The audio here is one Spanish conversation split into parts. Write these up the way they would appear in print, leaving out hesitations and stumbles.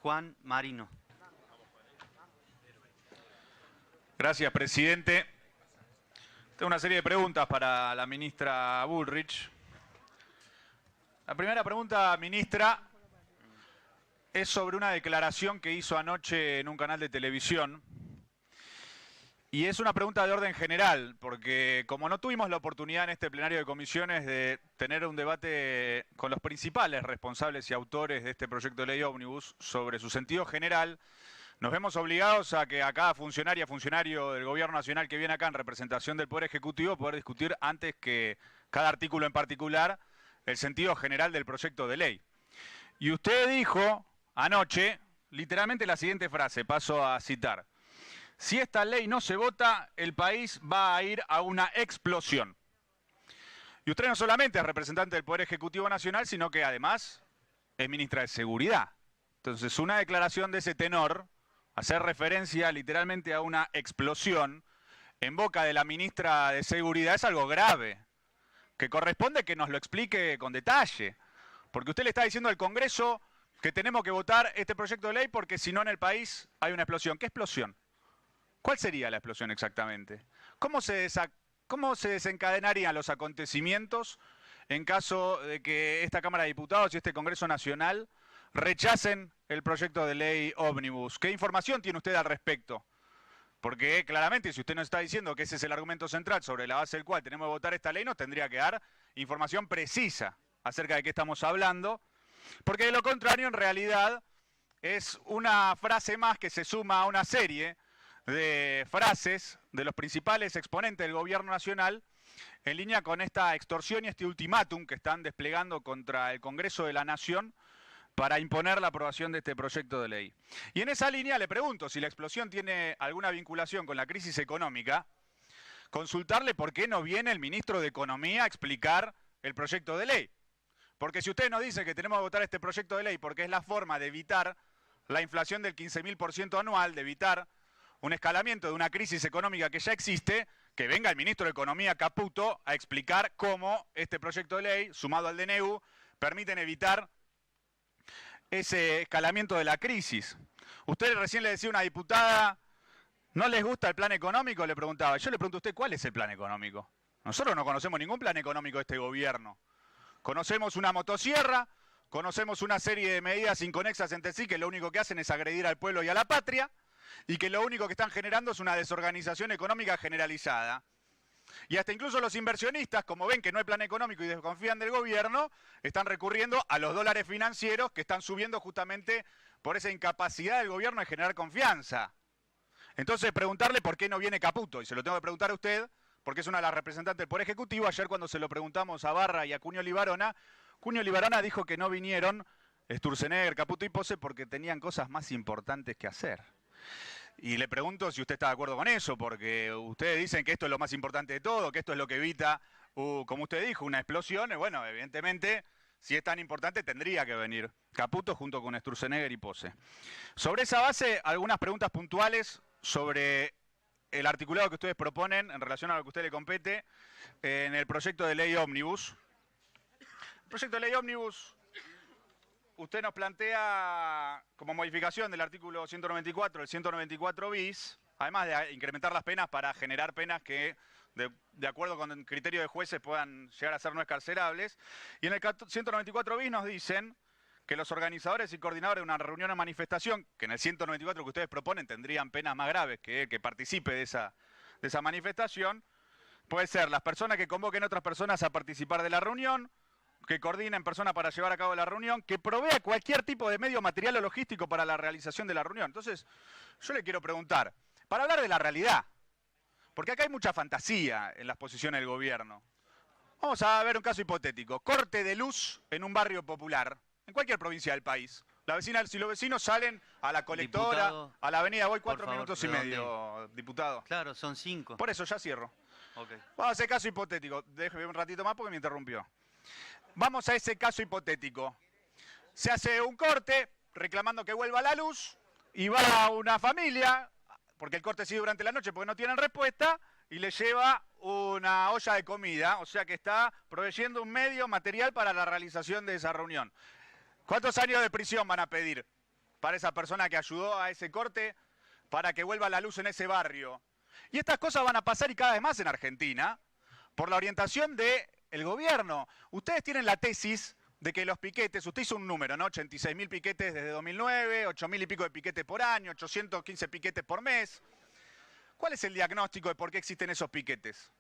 Juan Marino. Gracias, presidente. Tengo una serie de preguntas para la ministra Bullrich. La primera pregunta, ministra, es sobre una declaración que hizo anoche en un canal de televisión. Y es una pregunta de orden general, porque como no tuvimos la oportunidad en este plenario de comisiones de tener un debate con los principales responsables y autores de este proyecto de ley ómnibus sobre su sentido general, nos vemos obligados a que a cada funcionaria, funcionario del Gobierno Nacional que viene acá en representación del Poder Ejecutivo poder discutir antes que cada artículo en particular el sentido general del proyecto de ley. Y usted dijo anoche literalmente la siguiente frase, paso a citar. Si esta ley no se vota, el país va a ir a una explosión. Y usted no solamente es representante del Poder Ejecutivo Nacional, sino que además es ministra de Seguridad. Entonces, una declaración de ese tenor, hacer referencia literalmente a una explosión en boca de la ministra de Seguridad es algo grave, que corresponde que nos lo explique con detalle. Porque usted le está diciendo al Congreso que tenemos que votar este proyecto de ley porque si no en el país hay una explosión. ¿Qué explosión? ¿Cuál sería la explosión exactamente? ¿Cómo se desencadenarían los acontecimientos en caso de que esta Cámara de Diputados y este Congreso Nacional rechacen el proyecto de ley ómnibus? ¿Qué información tiene usted al respecto? Porque claramente si usted nos está diciendo que ese es el argumento central sobre la base del cual tenemos que votar esta ley, nos tendría que dar información precisa acerca de qué estamos hablando, porque de lo contrario en realidad es una frase más que se suma a una serie de frases de los principales exponentes del gobierno nacional en línea con esta extorsión y este ultimátum que están desplegando contra el Congreso de la Nación para imponer la aprobación de este proyecto de ley. Y en esa línea le pregunto si la explosión tiene alguna vinculación con la crisis económica, consultarle por qué no viene el ministro de Economía a explicar el proyecto de ley. Porque si usted nos dice que tenemos que votar este proyecto de ley porque es la forma de evitar la inflación del 15.000% anual, de evitar un escalamiento de una crisis económica que ya existe, que venga el ministro de Economía Caputo a explicar cómo este proyecto de ley, sumado al DNU, permiten evitar ese escalamiento de la crisis. Usted recién le decía a una diputada, ¿no les gusta el plan económico? Le preguntaba. Yo le pregunto a usted, ¿cuál es el plan económico? Nosotros no conocemos ningún plan económico de este gobierno. Conocemos una motosierra, conocemos una serie de medidas inconexas entre sí que lo único que hacen es agredir al pueblo y a la patria, y que lo único que están generando es una desorganización económica generalizada. Y hasta incluso los inversionistas, como ven que no hay plan económico y desconfían del gobierno, están recurriendo a los dólares financieros que están subiendo justamente por esa incapacidad del gobierno de generar confianza. Entonces, preguntarle por qué no viene Caputo, y se lo tengo que preguntar a usted, porque es una de las representantes del Poder Ejecutivo. Ayer cuando se lo preguntamos a Barra y a Cuño Libarona dijo que no vinieron Sturzenegger, Caputo y Pose porque tenían cosas más importantes que hacer. Y le pregunto si usted está de acuerdo con eso, porque ustedes dicen que esto es lo más importante de todo, que esto es lo que evita, como usted dijo, una explosión. Y bueno, evidentemente, si es tan importante, tendría que venir Caputo junto con Sturzenegger y Pose. Sobre esa base, algunas preguntas puntuales sobre el articulado que ustedes proponen en relación a lo que a usted le compete en el proyecto de ley ómnibus. El proyecto de ley ómnibus, usted nos plantea como modificación del artículo 194, el 194 bis, además de incrementar las penas para generar penas que, de acuerdo con el criterio de jueces, puedan llegar a ser no excarcerables. Y en el 194 bis nos dicen que los organizadores y coordinadores de una reunión o manifestación, que en el 194 que ustedes proponen tendrían penas más graves que el que participe de esa manifestación, puede ser las personas que convoquen a otras personas a participar de la reunión, que coordinen personas para llevar a cabo la reunión, que provea cualquier tipo de medio material o logístico para la realización de la reunión. Entonces, yo le quiero preguntar, para hablar de la realidad, porque acá hay mucha fantasía en las posiciones del gobierno. Vamos a ver un caso hipotético. Corte de luz en un barrio popular, en cualquier provincia del país. Si los vecinos salen a la colectora, diputado, a la avenida, voy 4 minutos y medio, diputado. Claro, son 5. Por eso, ya cierro. Okay. Vamos a hacer caso hipotético. Déjeme un ratito más porque me interrumpió. Vamos a ese caso hipotético. Se hace un corte reclamando que vuelva la luz y va una familia, porque el corte sigue durante la noche porque no tienen respuesta, y le lleva una olla de comida, o sea que está proveyendo un medio material para la realización de esa reunión. ¿Cuántos años de prisión van a pedir? para esa persona que ayudó a ese corte, para que vuelva la luz en ese barrio. Y estas cosas van a pasar y cada vez más en Argentina, por la orientación del gobierno. Ustedes tienen la tesis de que los piquetes, usted hizo un número, ¿no? 86.000 piquetes desde 2009, 8.000 y pico de piquetes por año, 815 piquetes por mes. ¿Cuál es el diagnóstico de por qué existen esos piquetes?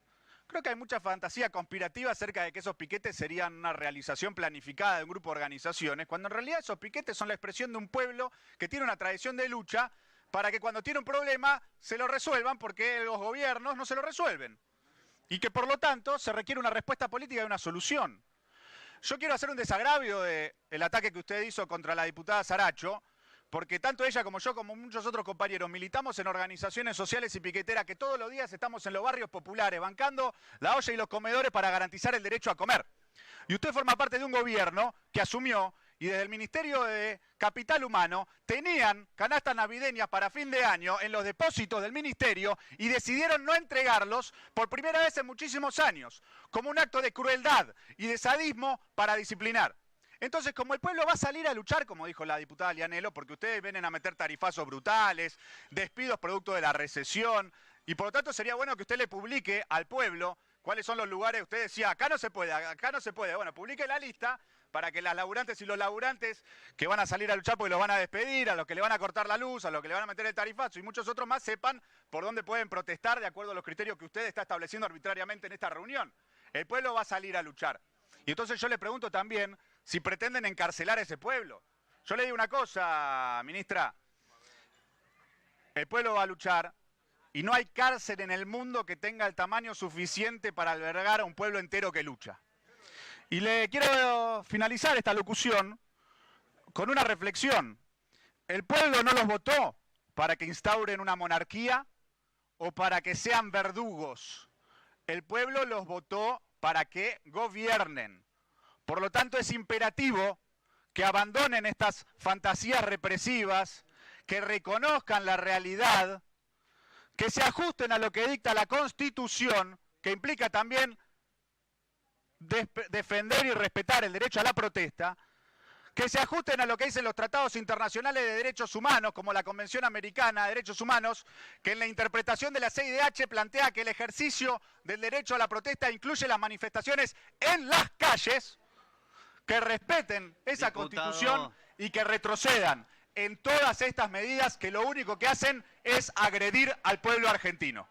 Creo que hay mucha fantasía conspirativa acerca de que esos piquetes serían una realización planificada de un grupo de organizaciones, cuando en realidad esos piquetes son la expresión de un pueblo que tiene una tradición de lucha para que cuando tiene un problema se lo resuelvan porque los gobiernos no se lo resuelven. Y que por lo tanto se requiere una respuesta política y una solución. Yo quiero hacer un desagravio del ataque que usted hizo contra la diputada Saracho, porque tanto ella como yo, como muchos otros compañeros, militamos en organizaciones sociales y piqueteras que todos los días estamos en los barrios populares, bancando la olla y los comedores para garantizar el derecho a comer. Y usted forma parte de un gobierno que asumió, y desde el Ministerio de Capital Humano, tenían canastas navideñas para fin de año en los depósitos del ministerio y decidieron no entregarlos por primera vez en muchísimos años, como un acto de crueldad y de sadismo para disciplinar. Entonces, como el pueblo va a salir a luchar, como dijo la diputada Lianelo, porque ustedes vienen a meter tarifazos brutales, despidos producto de la recesión, y por lo tanto sería bueno que usted le publique al pueblo cuáles son los lugares. Usted decía, acá no se puede, acá no se puede. Bueno, publique la lista para que las laburantes y los laburantes que van a salir a luchar porque los van a despedir, a los que le van a cortar la luz, a los que le van a meter el tarifazo y muchos otros más sepan por dónde pueden protestar de acuerdo a los criterios que usted está estableciendo arbitrariamente en esta reunión. El pueblo va a salir a luchar. Y entonces yo le pregunto también si pretenden encarcelar a ese pueblo. Yo le digo una cosa, ministra. El pueblo va a luchar y no hay cárcel en el mundo que tenga el tamaño suficiente para albergar a un pueblo entero que lucha. Y le quiero finalizar esta locución con una reflexión. El pueblo no los votó para que instauren una monarquía o para que sean verdugos. El pueblo los votó para que gobiernen. Por lo tanto, es imperativo que abandonen estas fantasías represivas, que reconozcan la realidad, que se ajusten a lo que dicta la Constitución, que implica también defender y respetar el derecho a la protesta, que se ajusten a lo que dicen los tratados internacionales de derechos humanos, como la Convención Americana de Derechos Humanos, que en la interpretación de la CIDH plantea que el ejercicio del derecho a la protesta incluye las manifestaciones en las calles, que respeten esa Constitución y que retrocedan en todas estas medidas que lo único que hacen es agredir al pueblo argentino.